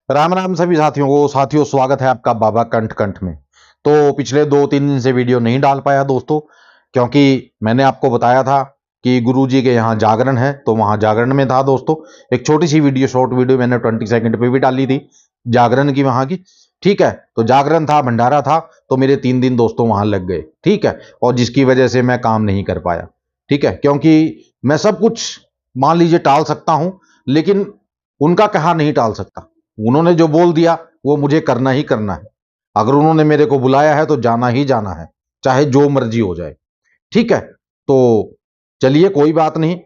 राम राम सभी साथियों स्वागत है आपका बाबा कंठ कंठ में। तो पिछले 2-3 दिन से वीडियो नहीं डाल पाया दोस्तों, क्योंकि मैंने आपको बताया था कि गुरुजी के यहाँ जागरण है, तो वहाँ जागरण में था दोस्तों। एक छोटी सी वीडियो, शॉर्ट वीडियो मैंने 20 सेकंड पे भी डाली थी जागरण की वहाँ की। ठीक है, तो जागरण था, भंडारा था, तो मेरे 3 दिन दोस्तों वहाँ लग गए। ठीक है, और जिसकी वजह से मैं काम नहीं कर पाया। ठीक है, क्योंकि मैं सब कुछ मान लीजिए टाल सकता हूं, लेकिन उनका कहा नहीं टाल सकता। उन्होंने जो बोल दिया वो मुझे करना ही करना है। अगर उन्होंने मेरे को बुलाया है तो जाना ही जाना है, चाहे जो मर्जी हो जाए। ठीक है, तो चलिए कोई बात नहीं,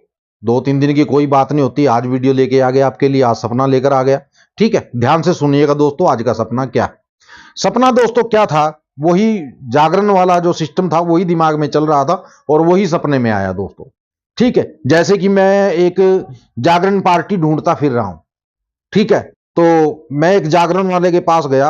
2-3 दिन की कोई बात नहीं होती। आज वीडियो लेके आ गया आपके लिए, आज सपना लेकर आ गया। ठीक है, ध्यान से सुनिएगा दोस्तों, आज का सपना क्या है। सपना दोस्तों क्या था, वही जागरण वाला जो सिस्टम था वही दिमाग में चल रहा था और वही सपने में आया दोस्तों। ठीक है, जैसे कि मैं एक जागरण पार्टी ढूंढता फिर रहा हूं। ठीक है, तो मैं एक जागरण वाले के पास गया,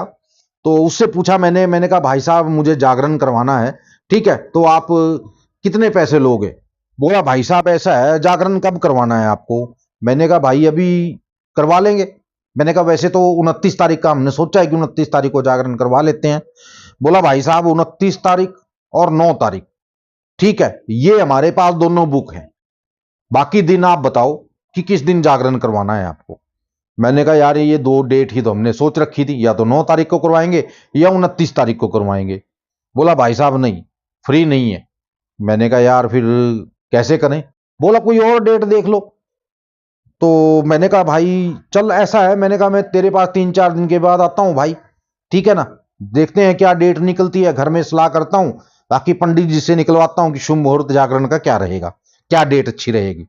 तो उससे पूछा मैंने कहा भाई साहब मुझे जागरण करवाना है। ठीक है, तो आप कितने पैसे लोगे। बोला भाई साहब ऐसा है, जागरण कब करवाना है आपको। मैंने कहा भाई अभी करवा लेंगे। मैंने कहा वैसे तो 29 तारीख का हमने सोचा है कि 29 तारीख को जागरण करवा लेते हैं। बोला भाई साहब 29 तारीख और 9 तारीख, ठीक है, ये हमारे पास दोनों बुक हैं। बाकी दिन आप बताओ कि किस दिन जागरण करवाना है आपको। मैंने कहा यार ये 2 डेट ही तो हमने सोच रखी थी, या तो 9 तारीख को करवाएंगे या 29 तारीख को करवाएंगे। बोला भाई साहब नहीं, फ्री नहीं है। मैंने कहा यार फिर कैसे करें। बोला कोई और डेट देख लो। तो मैंने कहा भाई चल ऐसा है, मैंने कहा मैं तेरे पास 3-4 दिन के बाद आता हूं भाई। ठीक है ना, देखते हैं क्या डेट निकलती है, घर में सलाह करता हूं, बाकी पंडित जी से निकलवाता हूं कि शुभ मुहूर्त जागरण का क्या रहेगा, क्या डेट अच्छी रहेगी।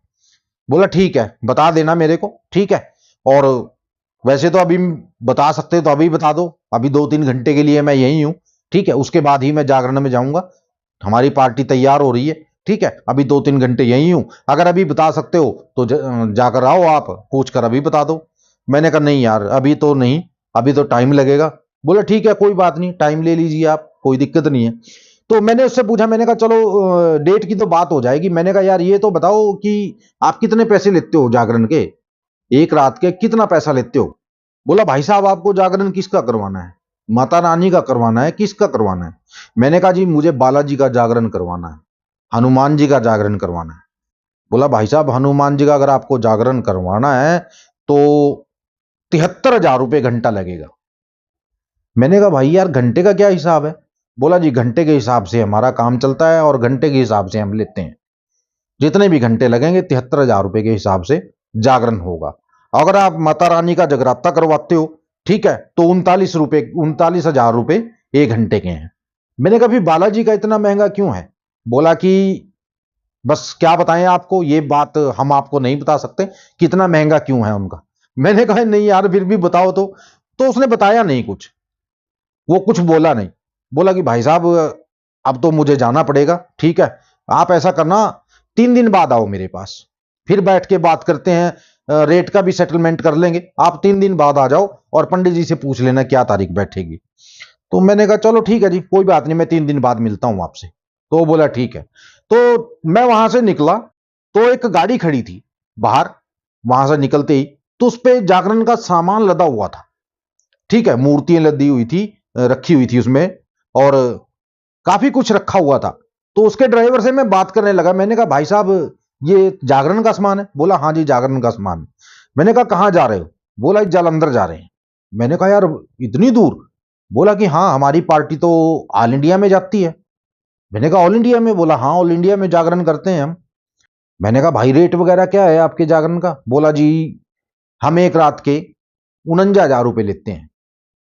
बोला ठीक है बता देना मेरे को। ठीक है, और वैसे तो अभी बता सकते तो अभी बता दो, अभी 2-3 घंटे के लिए मैं यही हूं। ठीक है, उसके बाद ही मैं जागरण में जाऊंगा। हमारी पार्टी तैयार हो रही है। ठीक है, अभी 2-3 घंटे यही हूं, अगर अभी बता सकते हो तो जाकर आओ, आप पूछ कर अभी बता दो। मैंने कहा नहीं यार अभी तो नहीं, अभी तो टाइम लगेगा। बोले ठीक है कोई बात नहीं, टाइम ले लीजिए आप, कोई दिक्कत नहीं है। तो मैंने उससे पूछा, मैंने कहा चलो डेट की तो बात हो जाएगी। मैंने कहा यार ये तो बताओ कि आप कितने पैसे लेते हो जागरण के, एक रात के कितना पैसा लेते हो। बोला भाई साहब आपको जागरण किसका करवाना है, माता रानी का करवाना है, किसका करवाना है। मैंने कहा जी मुझे बालाजी का जागरण करवाना है, हनुमान जी का जागरण करवाना है। बोला भाई साहब हनुमान जी का अगर आपको जागरण करवाना है तो 73,000 रुपये घंटा लगेगा। मैंने कहा भाई यार घंटे का क्या हिसाब है। बोला जी घंटे के हिसाब से हमारा काम चलता है और घंटे के हिसाब से हम लेते हैं, जितने भी घंटे लगेंगे 73,000 रुपये के हिसाब से जागरण होगा। अगर आप माता रानी का जगराता करवाते हो, ठीक है, तो 39,000 रुपये 1 घंटे के हैं। मैंने कहा फिर बालाजी का इतना महंगा क्यों है। बोला कि बस क्या बताएं आपको, ये बात हम आपको नहीं बता सकते कितना महंगा क्यों है उनका। मैंने कहा नहीं यार फिर भी बताओ तो उसने बताया नहीं कुछ, वो कुछ बोला नहीं। बोला कि भाई साहब अब तो मुझे जाना पड़ेगा। ठीक है, आप ऐसा करना 3 दिन बाद आओ मेरे पास, फिर बैठ के बात करते हैं, रेट का भी सेटलमेंट कर लेंगे। आप 3 दिन बाद आ जाओ और पंडित जी से पूछ लेना क्या तारीख बैठेगी। तो मैंने कहा चलो ठीक है जी कोई बात नहीं, मैं 3 दिन बाद मिलता हूं आपसे। तो बोला ठीक है। तो मैं वहां से निकला, तो एक गाड़ी खड़ी थी बाहर, वहां से निकलते ही तो उस पर जागरण का सामान लदा हुआ था। ठीक है, मूर्तियां लदी हुई थी, रखी हुई थी उसमें, और काफी कुछ रखा हुआ था। तो उसके ड्राइवर से मैं बात करने लगा, मैंने कहा भाई साहब ये जागरण का सामान है। बोला हाँ जी जागरण का सामान। मैंने कहा कहाँ जा रहे हो। बोला जालंधर जा रहे हैं। मैंने कहा यार इतनी दूर। बोला कि हाँ हमारी पार्टी तो ऑल इंडिया में जाती है। मैंने कहा ऑल इंडिया में। बोला हाँ ऑल इंडिया में जागरण करते हैं हम। मैंने कहा भाई रेट वगैरह क्या है आपके जागरण का। बोला जी हम एक रात के 49,000 रुपये लेते हैं।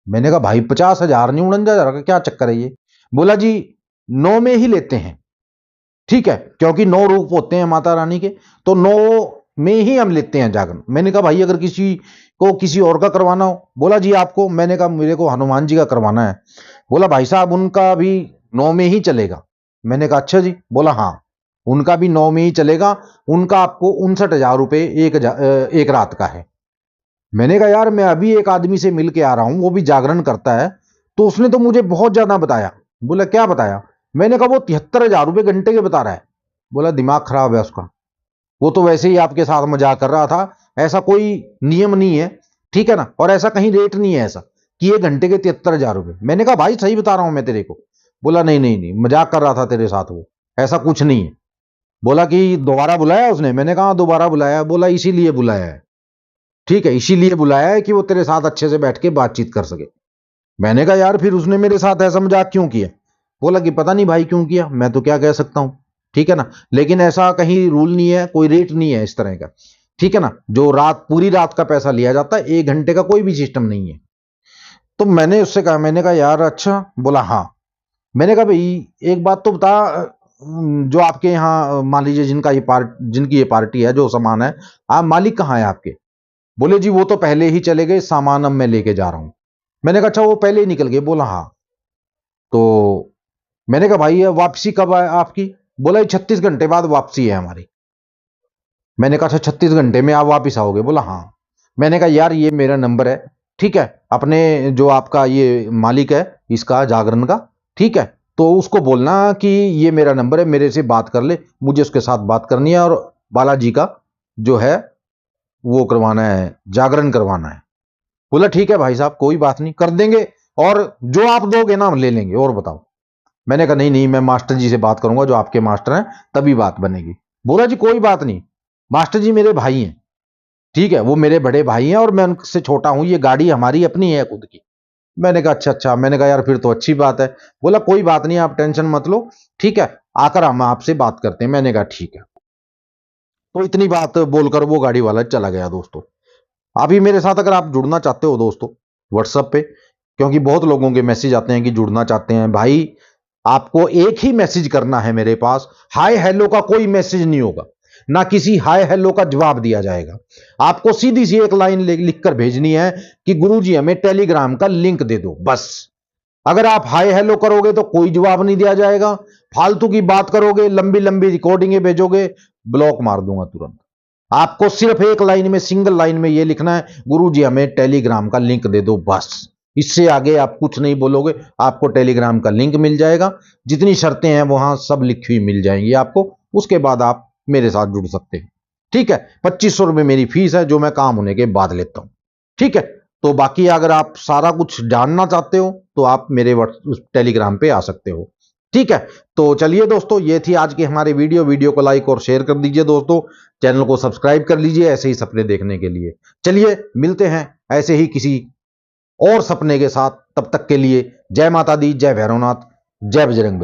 मैंने कहा भाई 50,000 नहीं 49,000 का क्या चक्कर है ये। बोला जी 9 में ही लेते हैं। ठीक है, क्योंकि 9 रूप होते हैं माता रानी के, तो 9 में ही हम लेते हैं जागरण। मैंने कहा भाई अगर किसी को किसी और का करवाना हो। बोला जी आपको। मैंने कहा मेरे को हनुमान जी का करवाना है। बोला भाई साहब उनका भी 9 में ही चलेगा। मैंने कहा अच्छा जी। बोला हाँ उनका भी 9 में ही चलेगा, उनका आपको 59,000 रुपये एक रात का है। मैंने कहा यार मैं अभी एक आदमी से मिल के आ रहा हूं, वो भी जागरण करता है, तो उसने तो मुझे बहुत ज्यादा बताया। बोला क्या बताया। मैंने कहा वो 73,000 रुपये घंटे के बता रहा है। बोला दिमाग खराब है उसका, वो तो वैसे ही आपके साथ मजाक कर रहा था, ऐसा कोई नियम नहीं है ठीक है ना। और ऐसा कहीं रेट नहीं है ऐसा कि 1 घंटे के 73,000 रुपए। मैंने कहा भाई सही बता रहा हूं मैं तेरे को। बोला नहीं नहीं नहीं, मजाक कर रहा था तेरे साथ, वो ऐसा कुछ नहीं है। बोला कि दोबारा बुलाया उसने। मैंने कहा दोबारा बुलाया। बोला इसीलिए बुलाया है, ठीक है, इसीलिए बुलाया है कि वो तेरे साथ अच्छे से बैठ के बातचीत कर सके। मैंने कहा यार फिर उसने मेरे साथ ऐसा मजाक क्यों किया। बोला कि पता नहीं भाई क्यों किया, मैं तो क्या कह सकता हूं, ठीक है ना। लेकिन ऐसा कहीं रूल नहीं है, कोई रेट नहीं है इस तरह का, ठीक है ना। जो रात पूरी रात का पैसा लिया जाता है, 1 घंटे का कोई भी सिस्टम नहीं है। तो मैंने उससे कहा, मैंने कहा यार अच्छा। बोला हाँ। मैंने कहा भाई एक बात तो बता, जो आपके यहाँ मान लीजिए जिनकी ये पार्टी है, जो सामान है, आप मालिक कहाँ है आपके। बोले जी वो तो पहले ही चले गए, सामान अब मैं लेके जा रहा हूं। मैंने कहा अच्छा वो पहले ही निकल गए। बोला हाँ। तो मैंने कहा भाई ये वापसी कब है आपकी। बोला ये 36 घंटे बाद वापसी है हमारी। मैंने कहा अच्छा 36 घंटे में आप वापस आओगे। बोला हाँ। मैंने कहा यार ये मेरा नंबर है, ठीक है, अपने जो आपका ये मालिक है इसका जागरण का, ठीक है, तो उसको बोलना कि ये मेरा नंबर है, मेरे से बात कर ले, मुझे उसके साथ बात करनी है और बालाजी का जो है वो करवाना है, जागरण करवाना है। बोला ठीक है भाई साहब कोई बात नहीं, कर देंगे, और जो आप दोगे ना हम ले लेंगे, और बताओ। मैंने कहा नहीं नहीं, मैं मास्टर जी से बात करूंगा, जो आपके मास्टर हैं, तभी बात बनेगी। बोला जी कोई बात नहीं, मास्टर जी मेरे भाई हैं, ठीक है, वो मेरे बड़े भाई हैं और मैं उनसे छोटा हूं, ये गाड़ी हमारी अपनी है खुद की। मैंने कहा अच्छा अच्छा। मैंने कहा यार फिर तो अच्छी बात है। बोला कोई बात नहीं, आप टेंशन मत लो, ठीक है, आकर हम आपसे बात करते हैं। मैंने कहा ठीक है। तो इतनी बात बोलकर वो गाड़ी वाला चला गया दोस्तों। अभी मेरे साथ अगर आप जुड़ना चाहते हो दोस्तों व्हाट्सएप पे, क्योंकि बहुत लोगों के मैसेज आते हैं कि जुड़ना चाहते हैं, भाई आपको एक ही मैसेज करना है मेरे पास, हाय हेलो का कोई मैसेज नहीं होगा, ना किसी हाय हेलो का जवाब दिया जाएगा। आपको सीधी सी एक लाइन लिखकर भेजनी है कि गुरुजी हमें टेलीग्राम का लिंक दे दो, बस। अगर आप हाय हेलो करोगे तो कोई जवाब नहीं दिया जाएगा, फालतू की बात करोगे, लंबी लंबी रिकॉर्डिंगें भेजोगे, ब्लॉक मार दूंगा तुरंत। आपको सिर्फ एक लाइन में, सिंगल लाइन में यह लिखना है, गुरुजी हमें टेलीग्राम का लिंक दे दो, बस। इससे आगे आप कुछ नहीं बोलोगे, आपको टेलीग्राम का लिंक मिल जाएगा, जितनी शर्तें हैं वहां सब लिखी हुई मिल जाएंगी आपको। उसके बाद आप मेरे साथ जुड़ सकते हैं, ठीक है। 2500 रुपये मेरी फीस है, जो मैं काम होने के बाद लेता हूं, ठीक है। तो बाकी अगर आप सारा कुछ जानना चाहते हो तो आप मेरे टेलीग्राम पे आ सकते हो, ठीक है। तो चलिए दोस्तों, ये थी आज की हमारी वीडियो को लाइक और शेयर कर दीजिए दोस्तों, चैनल को सब्सक्राइब कर लीजिए ऐसे ही सपने देखने के लिए। चलिए मिलते हैं ऐसे ही किसी और सपने के साथ, तब तक के लिए जय माता दी, जय भैरवनाथ, जय बजरंगबली।